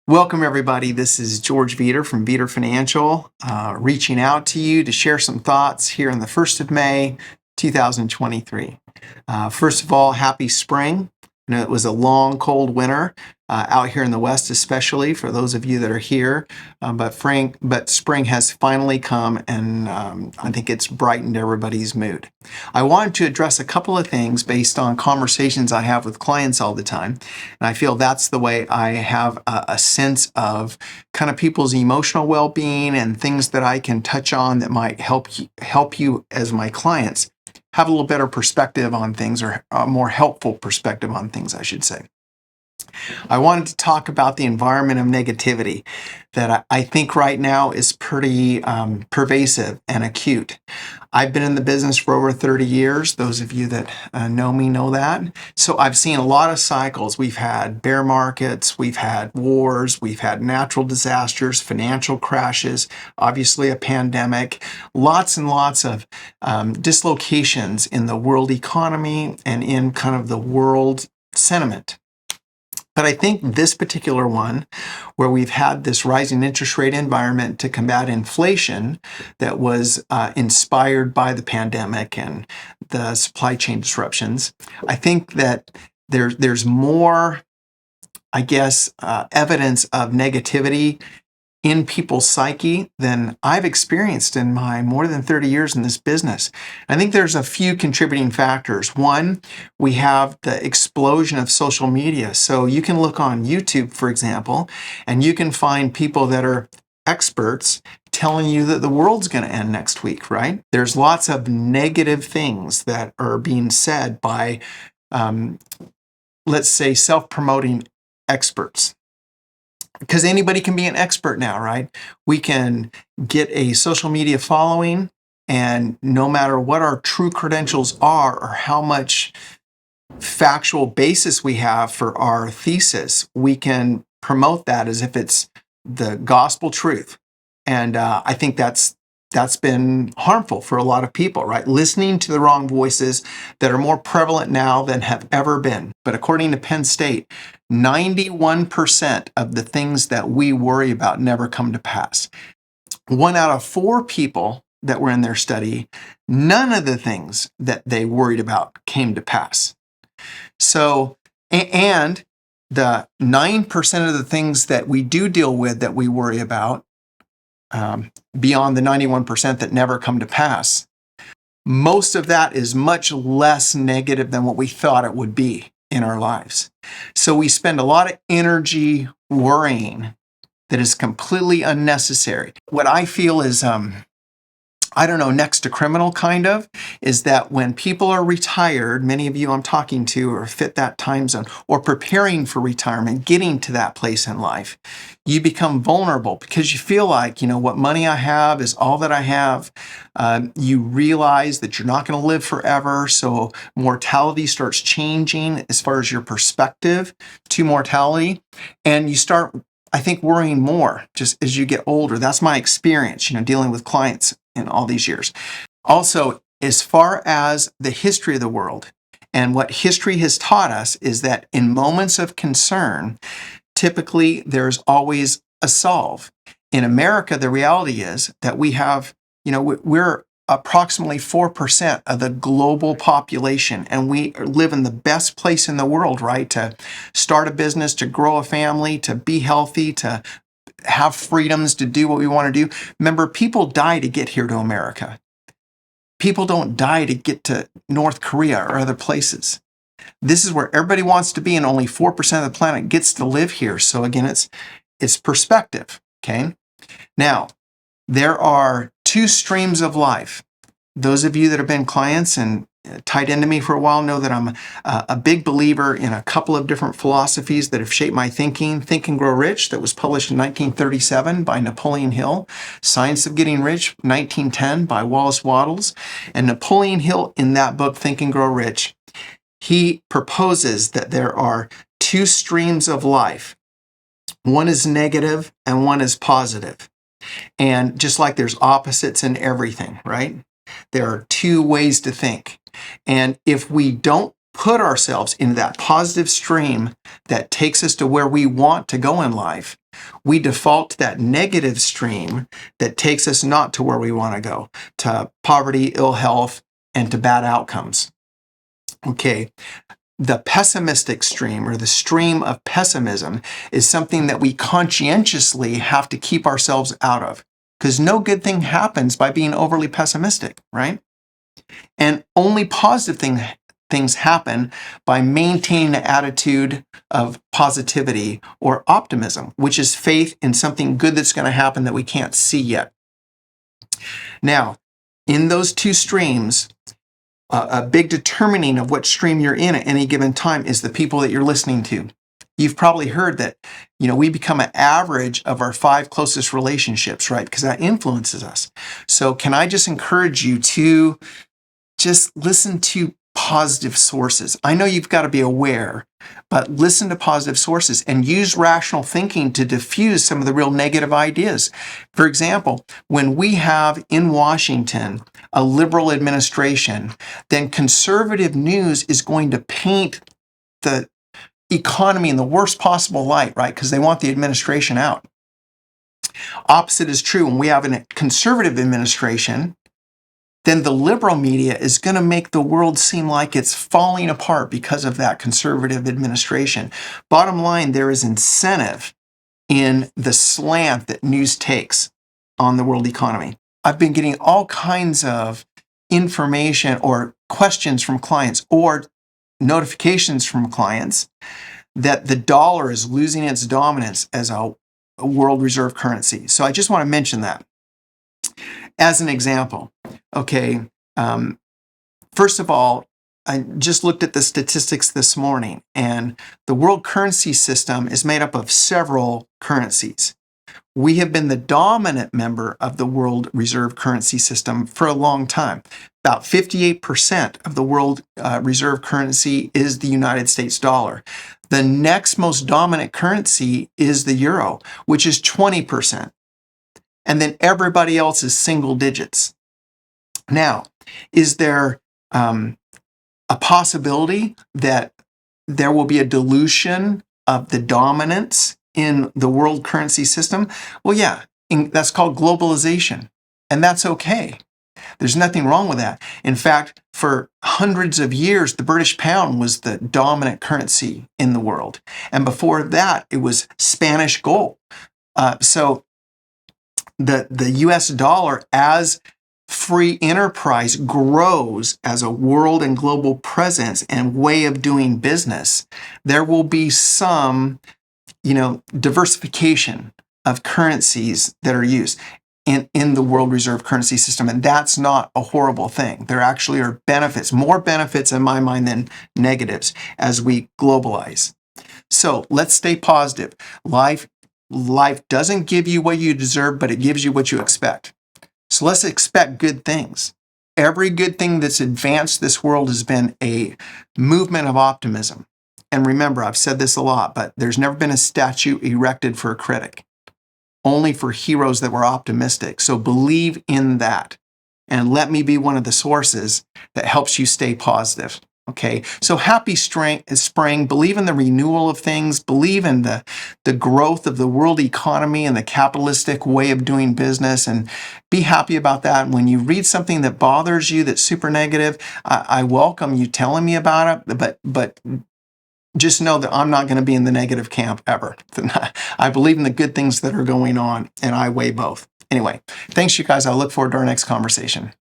Welcome, everybody. This is George Veter from Veter Financial, reaching out to you to share some thoughts here on the 1st of May, 2023. First of all, happy spring. I know it was a long, cold winter out here in the West, especially for those of you that are here. But spring has finally come, and I think it's brightened everybody's mood. I wanted to address a couple of things based on conversations I have with clients all the time. And I feel that's the way I have a sense of kind of people's emotional well-being and things that I can touch on that might help you as my clients have a little better perspective on things, or a more helpful perspective on things, I should say. I wanted to talk about the environment of negativity that I think right now is pretty pervasive and acute. I've been in the business for over 30 years. Those of you that know me know that. So I've seen a lot of cycles. We've had bear markets, we've had wars, we've had natural disasters, financial crashes, obviously a pandemic, lots and lots of dislocations in the world economy and in kind of the world sentiment. But I think this particular one, where we've had this rising interest rate environment to combat inflation that was inspired by the pandemic and the supply chain disruptions, I think that there's more, evidence of negativity in people's psyche than I've experienced in my more than 30 years in this business. I think there's a few contributing factors. One, we have the explosion of social media. So you can look on YouTube, for example, and you can find people that are experts telling you that the world's going to end next week, right? There's lots of negative things that are being said by, let's say, self-promoting experts. Because anybody can be an expert now, right? We can get a social media following, and no matter what our true credentials are or how much factual basis we have for our thesis, we can promote that as if it's the gospel truth. And I think that's been harmful for a lot of people, right? Listening to the wrong voices that are more prevalent now than have ever been. But according to Penn State, 91% of the things that we worry about never come to pass. 1 out of 4 people that were in their study, none of the things that they worried about came to pass. So, and the 9% of the things that we do deal with that we worry about, beyond the 91% that never come to pass, most of that is much less negative than what we thought it would be in our lives. So we spend a lot of energy worrying that is completely unnecessary. What I feel is, next to criminal kind of, is that when people are retired, many of you I'm talking to are fit that time zone or preparing for retirement, getting to that place in life, you become vulnerable because you feel like, what money I have is all that I have. You realize that you're not going to live forever. So mortality starts changing as far as your perspective to mortality. And you start, I think, worrying more just as you get older. That's my experience, dealing with clients in all these years. Also, as far as the history of the world, and what history has taught us is that in moments of concern, typically there's always a solve. In America, the reality is that we have, we're approximately 4% of the global population, and we live in the best place in the world, right? To start a business, to grow a family, to be healthy, to have freedoms to do what we want to do. Remember, people die to get here to America. People don't die to get to North Korea or other places. This is where everybody wants to be, and only 4% of the planet gets to live here. So again, it's perspective, okay? Now, there are 2 streams of life. Those of you that have been clients and tied into me for a while know that I'm a big believer in a couple of different philosophies that have shaped my thinking. Think and Grow Rich, that was published in 1937 by Napoleon Hill. Science of Getting Rich, 1910 by Wallace Wattles. And Napoleon Hill, in that book, Think and Grow Rich, he proposes that there are 2 streams of life. One is negative and one is positive. And just like there's opposites in everything, right? There are 2 ways to think. And if we don't put ourselves into that positive stream that takes us to where we want to go in life, we default to that negative stream that takes us not to where we want to go, to poverty, ill health, and to bad outcomes. Okay. The pessimistic stream, or the stream of pessimism, is something that we conscientiously have to keep ourselves out of, because no good thing happens by being overly pessimistic, right? And only positive things happen by maintaining an attitude of positivity or optimism, which is faith in something good that's going to happen that we can't see yet. Now, in those two streams, a big determining of what stream you're in at any given time is the people that you're listening to. You've probably heard that, we become an average of our 5 closest relationships, right? Because that influences us. So can I just encourage you to just listen to positive sources? I know you've got to be aware, but listen to positive sources and use rational thinking to diffuse some of the real negative ideas. For example, when we have in Washington a liberal administration, then conservative news is going to paint the economy in the worst possible light, right? Because they want the administration out. Opposite is true. When we have a conservative administration, then the liberal media is going to make the world seem like it's falling apart because of that conservative administration. Bottom line, there is incentive in the slant that news takes on the world economy. I've been getting all kinds of information or questions from clients or notifications from clients that the dollar is losing its dominance as a world reserve currency. So I just want to mention that as an example. Okay, first of all, I just looked at the statistics this morning, and the world currency system is made up of several currencies. We have been the dominant member of the world reserve currency system for a long time. About 58% of the world reserve currency is the United States dollar. The next most dominant currency is the euro, which is 20%. And then everybody else is single digits. Now, is there a possibility that there will be a dilution of the dominance in the world currency system? Well, yeah, that's called globalization, and that's okay. There's nothing wrong with that. In fact, for hundreds of years, the British pound was the dominant currency in the world. And before that, it was Spanish gold. So the US dollar as free enterprise grows as a world and global presence and way of doing business, there will be some, diversification of currencies that are used in the world reserve currency system. And that's not a horrible thing. There actually are benefits, more benefits in my mind than negatives as we globalize. So let's stay positive. Life doesn't give you what you deserve, but it gives you what you expect. So let's expect good things. Every good thing that's advanced this world has been a movement of optimism. And remember, I've said this a lot, but there's never been a statue erected for a critic, only for heroes that were optimistic. So believe in that. And let me be one of the sources that helps you stay positive. Okay, so happy spring. Believe in the renewal of things. Believe in the growth of the world economy and the capitalistic way of doing business, and be happy about that. And when you read something that bothers you, that's super negative, I welcome you telling me about it. But just know that I'm not going to be in the negative camp ever. I believe in the good things that are going on, and I weigh both. Anyway, thanks, you guys. I look forward to our next conversation.